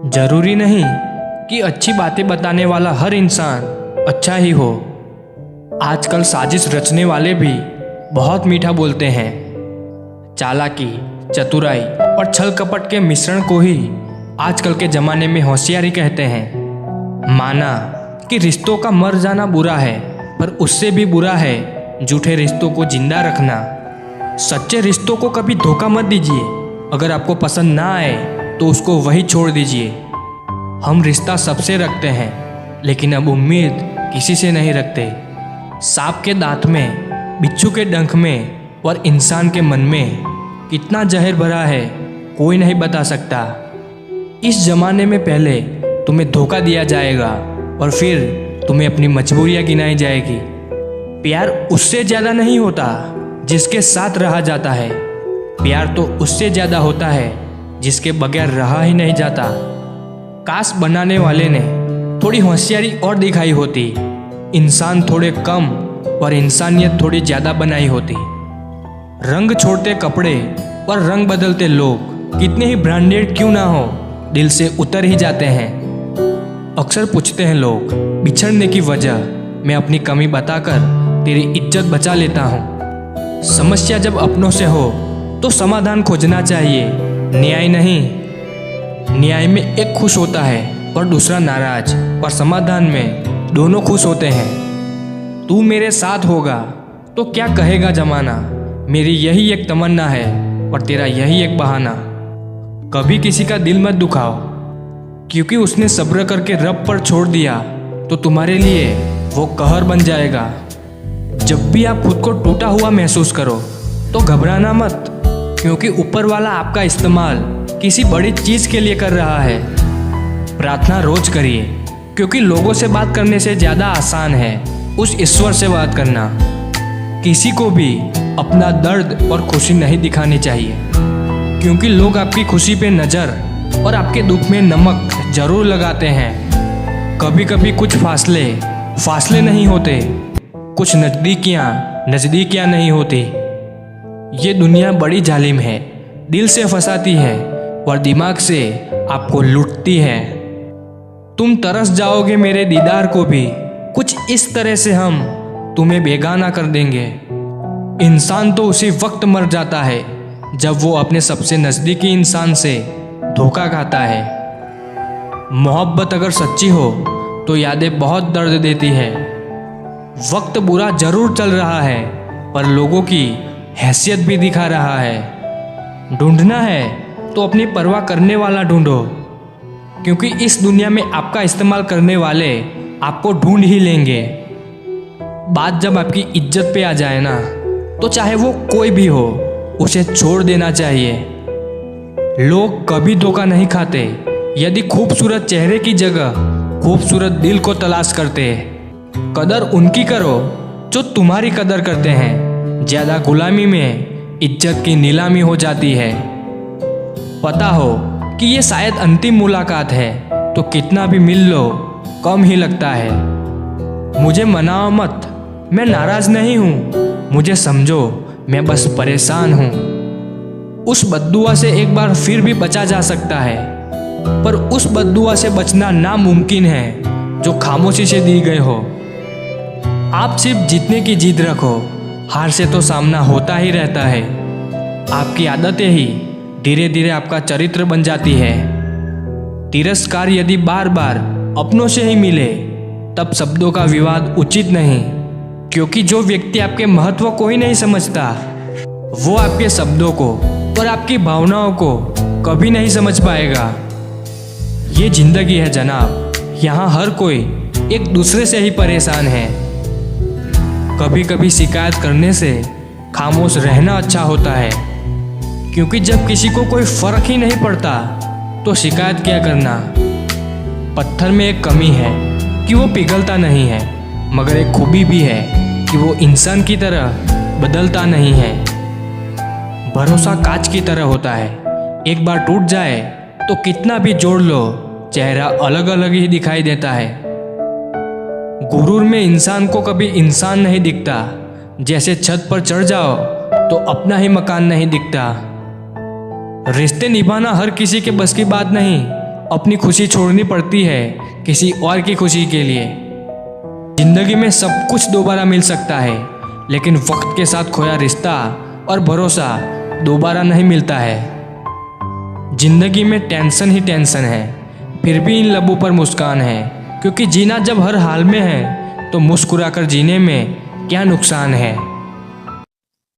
जरूरी नहीं कि अच्छी बातें बताने वाला हर इंसान अच्छा ही हो। आजकल साजिश रचने वाले भी बहुत मीठा बोलते हैं। चालाकी, चतुराई और छल कपट के मिश्रण को ही आजकल के ज़माने में होशियारी कहते हैं। माना कि रिश्तों का मर जाना बुरा है, पर उससे भी बुरा है झूठे रिश्तों को जिंदा रखना। सच्चे रिश्तों को कभी धोखा मत दीजिए। अगर आपको पसंद ना आए तो उसको वही छोड़ दीजिए। हम रिश्ता सबसे रखते हैं, लेकिन अब उम्मीद किसी से नहीं रखते। सांप के दांत में, बिच्छू के डंक में और इंसान के मन में कितना जहर भरा है कोई नहीं बता सकता। इस जमाने में पहले तुम्हें धोखा दिया जाएगा और फिर तुम्हें अपनी मजबूरियां गिनाई जाएगी। प्यार उससे ज़्यादा नहीं होता जिसके साथ रहा जाता है। प्यार तो उससे ज़्यादा होता है जिसके बगैर रहा ही नहीं जाता। काश बनाने वाले ने थोड़ी होशियारी और दिखाई होती, इंसान थोड़े कम और इंसानियत थोड़ी ज़्यादा बनाई होती। रंग छोड़ते कपड़े और रंग बदलते लोग कितने ही ब्रांडेड क्यों ना हो, दिल से उतर ही जाते हैं। अक्सर पूछते हैं लोग बिछड़ने की वजह, मैं अपनी कमी बताकर तेरी इज्जत बचा लेता हूँ। समस्या जब अपनों से हो तो समाधान खोजना चाहिए, न्याय नहीं। न्याय में एक खुश होता है और दूसरा नाराज, और समाधान में दोनों खुश होते हैं। तू मेरे साथ होगा तो क्या कहेगा जमाना, मेरी यही एक तमन्ना है और तेरा यही एक बहाना। कभी किसी का दिल मत दुखाओ, क्योंकि उसने सब्र करके रब पर छोड़ दिया तो तुम्हारे लिए वो कहर बन जाएगा। जब भी आप खुद को टूटा हुआ महसूस करो तो घबराना मत, क्योंकि ऊपर वाला आपका इस्तेमाल किसी बड़ी चीज़ के लिए कर रहा है। प्रार्थना रोज करिए, क्योंकि लोगों से बात करने से ज़्यादा आसान है उस ईश्वर से बात करना। किसी को भी अपना दर्द और खुशी नहीं दिखानी चाहिए, क्योंकि लोग आपकी खुशी पे नज़र और आपके दुख में नमक जरूर लगाते हैं। कभी कभी कुछ फासले नहीं होते, कुछ नज़दीकियाँ नहीं होती। ये दुनिया बड़ी जालिम है, दिल से फंसाती है और दिमाग से आपको लूटती है। तुम तरस जाओगे मेरे दीदार को भी, कुछ इस तरह से हम तुम्हें बेगाना कर देंगे। इंसान तो उसी वक्त मर जाता है जब वो अपने सबसे नज़दीकी इंसान से धोखा खाता है। मोहब्बत अगर सच्ची हो तो यादें बहुत दर्द देती है। वक्त बुरा जरूर चल रहा है, पर लोगों की हैसियत भी दिखा रहा है। ढूंढना है तो अपनी परवाह करने वाला ढूंढो, क्योंकि इस दुनिया में आपका इस्तेमाल करने वाले आपको ढूंढ ही लेंगे। बात जब आपकी इज्जत पे आ जाए ना, तो चाहे वो कोई भी हो, उसे छोड़ देना चाहिए। लोग कभी धोखा नहीं खाते यदि खूबसूरत चेहरे की जगह खूबसूरत दिल को तलाश करते। कदर उनकी करो जो तुम्हारी कदर करते हैं। ज़्यादा गुलामी में इज्जत की नीलामी हो जाती है। पता हो कि ये शायद अंतिम मुलाकात है, तो कितना भी मिल लो कम ही लगता है। मुझे मनाओ मत, मैं नाराज नहीं हूँ, मुझे समझो मैं बस परेशान हूँ। उस बद्दुआ से एक बार फिर भी बचा जा सकता है, पर उस बद्दुआ से बचना नामुमकिन है जो खामोशी से दी गई हो। आप सिर्फ जीतने की जिद रखो, हार से तो सामना होता ही रहता है। आपकी आदतें ही धीरे धीरे आपका चरित्र बन जाती है। तिरस्कार यदि बार बार अपनों से ही मिले, तब शब्दों का विवाद उचित नहीं, क्योंकि जो व्यक्ति आपके महत्व को ही नहीं समझता, वो आपके शब्दों को और आपकी भावनाओं को कभी नहीं समझ पाएगा। ये जिंदगी है जनाब, यहाँ हर कोई एक दूसरे से ही परेशान है। कभी कभी शिकायत करने से खामोश रहना अच्छा होता है, क्योंकि जब किसी को कोई फर्क ही नहीं पड़ता तो शिकायत क्या करना। पत्थर में एक कमी है कि वो पिघलता नहीं है, मगर एक खूबी भी है कि वो इंसान की तरह बदलता नहीं है। भरोसा कांच की तरह होता है, एक बार टूट जाए तो कितना भी जोड़ लो, चेहरा अलग अलग ही दिखाई देता है। गुरूर में इंसान को कभी इंसान नहीं दिखता, जैसे छत पर चढ़ जाओ तो अपना ही मकान नहीं दिखता। रिश्ते निभाना हर किसी के बस की बात नहीं, अपनी खुशी छोड़नी पड़ती है किसी और की खुशी के लिए। जिंदगी में सब कुछ दोबारा मिल सकता है, लेकिन वक्त के साथ खोया रिश्ता और भरोसा दोबारा नहीं मिलता है। जिंदगी में टेंशन ही टेंशन है, फिर भी इन लबों पर मुस्कान है, क्योंकि जीना जब हर हाल में है तो मुस्कुराकर जीने में क्या नुकसान है।